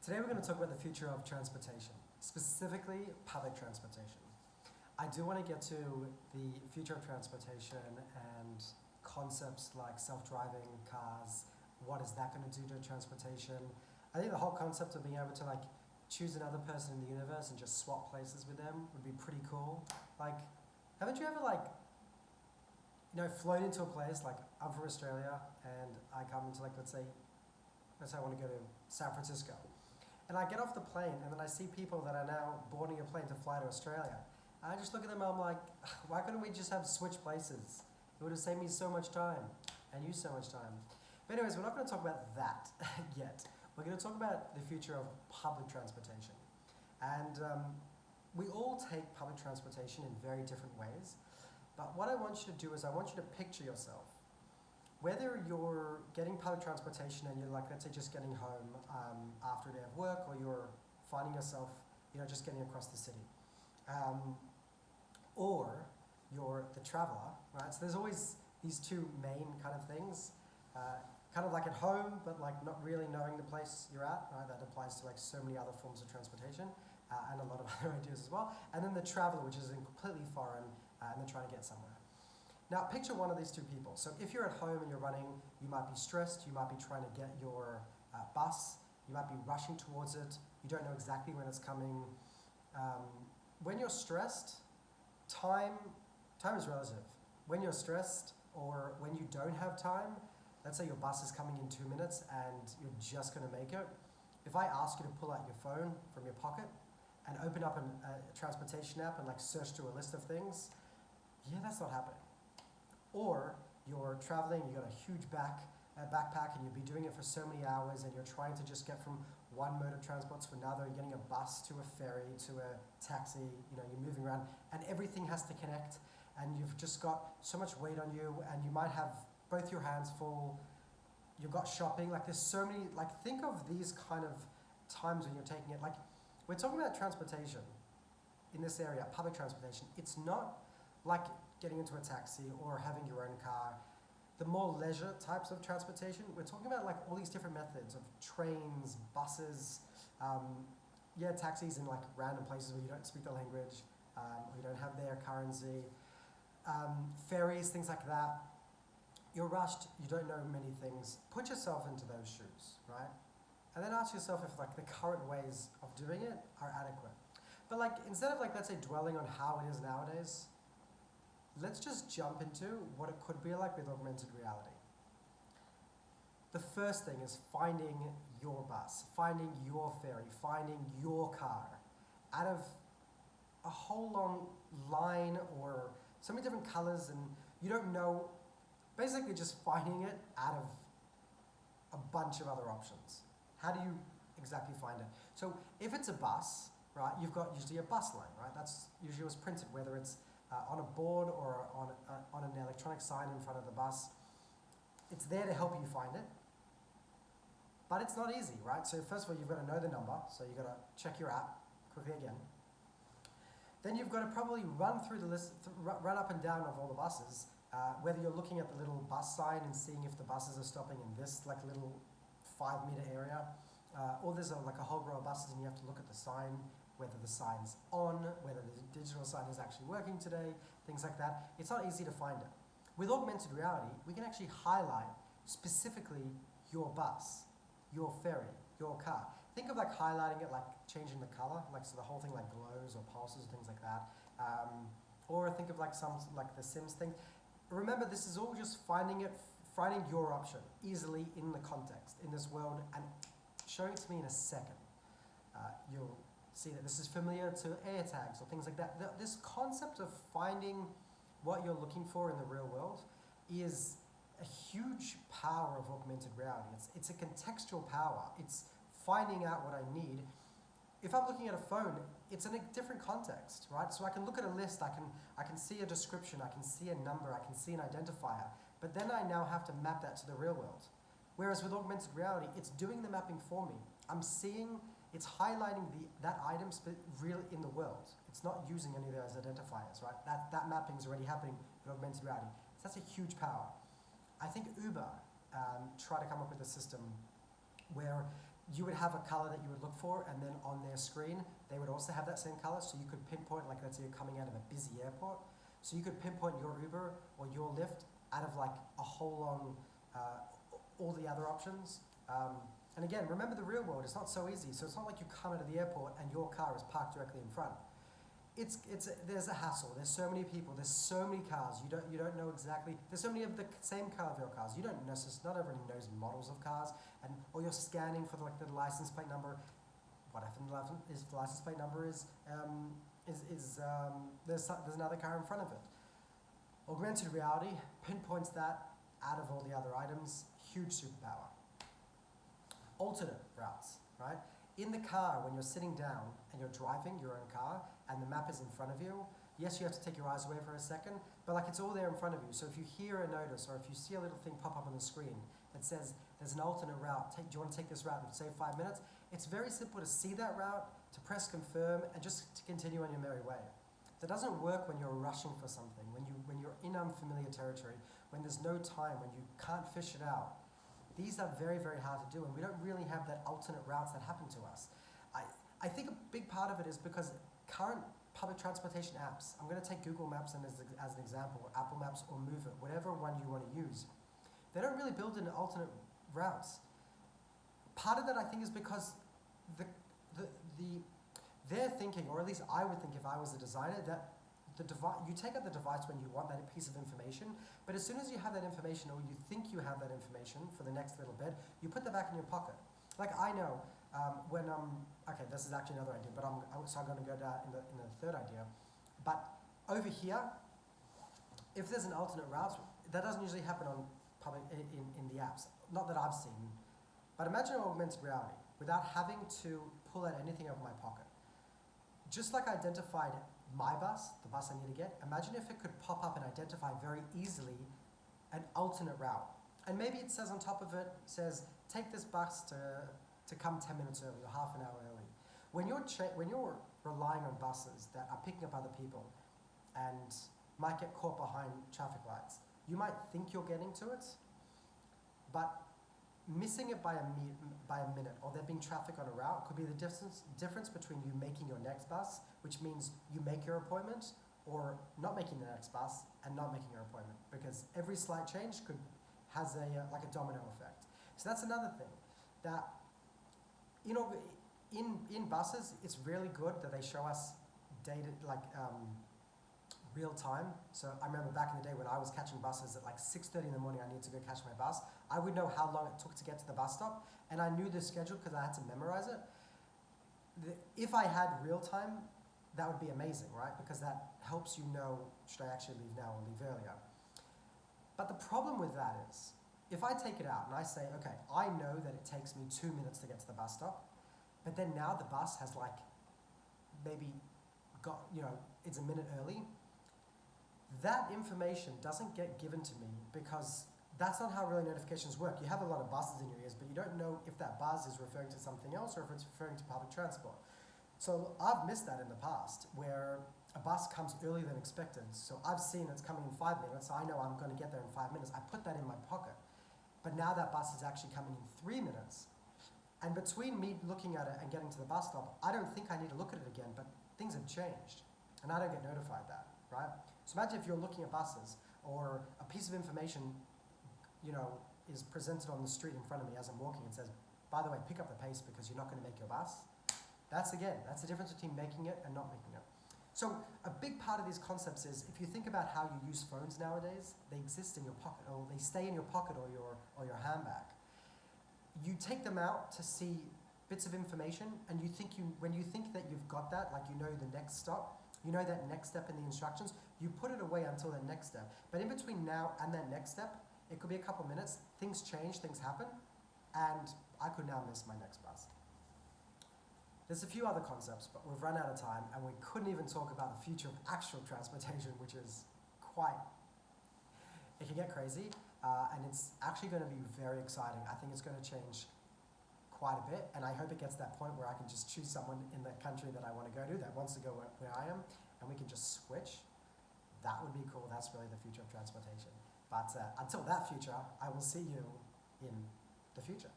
Today we're going to talk about the future of transportation, specifically public transportation. I do want to get to the future of transportation and concepts like self-driving cars. What is that going to do to transportation? I think the whole concept of being able to choose another person in the universe and just swap places with them would be pretty cool. Haven't you ever flown into a place? I'm from Australia and I come into let's say I want to go to San Francisco. And I get off the plane and then I see people that are now boarding a plane to fly to Australia. And I just look at them and I'm like, why couldn't we just have switched places? It would have saved me so much time and you so much time. But anyways, we're not going to talk about that yet. We're going to talk about the future of public transportation. And we all take public transportation in very different ways. But what I want you to do is I want you to picture yourself. Whether you're getting public transportation and you're let's say just getting home after a day of work, or you're finding yourself, just getting across the city. Or you're the traveler, right? So there's always these two main kind of things. Kind of like at home, but not really knowing the place you're at, right? That applies to so many other forms of transportation and a lot of other ideas as well. And then the traveler, which is completely foreign and they're trying to get somewhere. Now picture one of these two people. So if you're at home and you're running, you might be stressed, you might be trying to get your bus, you might be rushing towards it, you don't know exactly when it's coming. When you're stressed, time is relative. When you're stressed or when you don't have time, let's say your bus is coming in 2 minutes and you're just going to make it. If I ask you to pull out your phone from your pocket and open up a transportation app and search through a list of things, yeah, that's not happening. Or you're traveling, you've got a huge backpack and you'll be doing it for so many hours and you're trying to just get from one mode of transport to another, you're getting a bus to a ferry to a taxi, you're moving around and everything has to connect and you've just got so much weight on you and you might have both your hands full, you've got shopping, there's so many, think of these kind of times when you're taking it, we're talking about transportation in this area, public transportation. It's not like getting into a taxi or having your own car. The more leisure types of transportation, we're talking about all these different methods of trains, buses, taxis in random places where you don't speak the language, or you don't have their currency, ferries, things like that. You're rushed, you don't know many things. Put yourself into those shoes, right? And then ask yourself if the current ways of doing it are adequate. But instead of let's say dwelling on how it is nowadays, let's just jump into what it could be like with augmented reality. The first thing is finding your bus, finding your ferry, finding your car out of a whole long line or so many different colors and you don't know, basically just finding it out of a bunch of other options. How do you exactly find it? So if it's a bus, right, you've got usually a bus line, right? That's usually what's printed, whether it's on a board or on an electronic sign in front of the bus. It's there to help you find it. But it's not easy, right? So first of all, you've got to know the number. So you've got to check your app quickly again. Then you've got to probably run through the list, run up and down of all the buses, whether you're looking at the little bus sign and seeing if the buses are stopping in this little 5-meter area, or there's a whole row of buses and you have to look at the sign, whether the sign's on, whether the digital sign is actually working today, things like that. It's not easy to find it. With augmented reality, we can actually highlight specifically your bus, your ferry, your car. Think of highlighting it, changing the color, so the whole thing glows or pulses, things like that. Or think of some the Sims thing. Remember, this is all just finding your option easily in the context, in this world, and showing it to me in a second. You'll see that this is familiar to AirTags or things like that. This concept of finding what you're looking for in the real world is a huge power of augmented reality. It's a contextual power. It's finding out what I need. If I'm looking at a phone, it's in a different context, right? So I can look at a list, I can see a description, I can see a number, I can see an identifier, but then I now have to map that to the real world. Whereas with augmented reality, it's doing the mapping for me. It's highlighting that item real in the world. It's not using any of those identifiers, right? That mapping is already happening with augmented reality. So that's a huge power. I think Uber tried to come up with a system where you would have a color that you would look for, and then on their screen, they would also have that same color, so you could pinpoint, like let's say you're coming out of a busy airport, so you could pinpoint your Uber or your Lyft out of like a whole long, all the other options. And again, remember the real world, it's not so easy, so it's not like you come out of the airport and your car is parked directly in front. There's a hassle. There's so many people. There's so many cars. You don't know exactly. There's so many of the same color of your cars. You don't necessarily. Not everybody knows models of cars, or you're scanning for the license plate number. What happened is the license plate number is there's another car in front of it. Augmented reality pinpoints that out of all the other items. Huge superpower. Alternate routes, right? In the car, when you're sitting down and you're driving your own car and the map is in front of you, yes, you have to take your eyes away for a second, but like it's all there in front of you. So if you hear a notice or if you see a little thing pop up on the screen that says there's an alternate route, do you want to take this route and save 5 minutes? It's very simple to see that route, to press confirm, and just to continue on your merry way. That doesn't work when you're rushing for something, when you're in unfamiliar territory, when there's no time, when you can't fish it out. These are very, very hard to do, and we don't really have that alternate routes that happen to us. I think a big part of it is because current public transportation apps, I'm going to take Google Maps as an example, or Apple Maps or Move It, whatever one you want to use. They don't really build in alternate routes. Part of that, I think, is because they're thinking, or at least I would think if I was a designer, that you take out the device when you want that piece of information, but as soon as you have that information, or you think you have that information for the next little bit, you put that back in your pocket. Like I know when okay, this is actually another idea, but I'm going to go down in the third idea. But over here, if there's an alternate route, that doesn't usually happen on public in the apps. Not that I've seen, but imagine augmented reality without having to pull out anything out of my pocket. Just like I identified my bus, the bus I need to get, imagine if it could pop up and identify very easily an alternate route. And maybe it says on top of it, take this bus to come 10 minutes early or half an hour early. When you're relying on buses that are picking up other people and might get caught behind traffic lights, you might think you're getting to it, but missing it by a minute, or there being traffic on a route, could be the difference between you making your next bus, which means you make your appointment, or not making the next bus and not making your appointment, because every slight change has like a domino effect. So that's another thing that, you know, in buses, it's really good that they show us data real time. So I remember back in the day when I was catching buses at like 6:30 in the morning, I needed to go catch my bus. I would know how long it took to get to the bus stop, and I knew the schedule because I had to memorize it. If I had real time, that would be amazing, right? Because that helps you know, should I actually leave now or leave earlier? But the problem with that is, if I take it out and I say, okay, I know that it takes me 2 minutes to get to the bus stop, but then now the bus has like maybe it's a minute early, that information doesn't get given to me because that's not how really notifications work. You have a lot of buzzes in your ears, but you don't know if that buzz is referring to something else or if it's referring to public transport. So I've missed that in the past, where a bus comes earlier than expected. So I've seen it's coming in 5 minutes, so I know I'm going to get there in 5 minutes. I put that in my pocket. But now that bus is actually coming in 3 minutes. And between me looking at it and getting to the bus stop, I don't think I need to look at it again, but things have changed. And I don't get notified that, right? So imagine if you're looking at buses, or a piece of information, is presented on the street in front of me as I'm walking and says, by the way, pick up the pace because you're not going to make your bus. That's the difference between making it and not making it. So a big part of these concepts is, if you think about how you use phones nowadays, they exist in your pocket, or they stay in your pocket or your handbag. You take them out to see bits of information, and when you think that you've got that, like you know the next stop, you know that next step in the instructions, you put it away until that next step. But in between now and that next step, it could be a couple minutes, things change, things happen, and I could now miss my next bus. There's a few other concepts, but we've run out of time, and we couldn't even talk about the future of actual transportation, which is it can get crazy, and it's actually going to be very exciting. I think it's going to change quite a bit, and I hope it gets to that point where I can just choose someone in the country that I want to go to that wants to go where I am, and we can just switch. That would be cool. That's really the future of transportation. But until that future, I will see you in the future.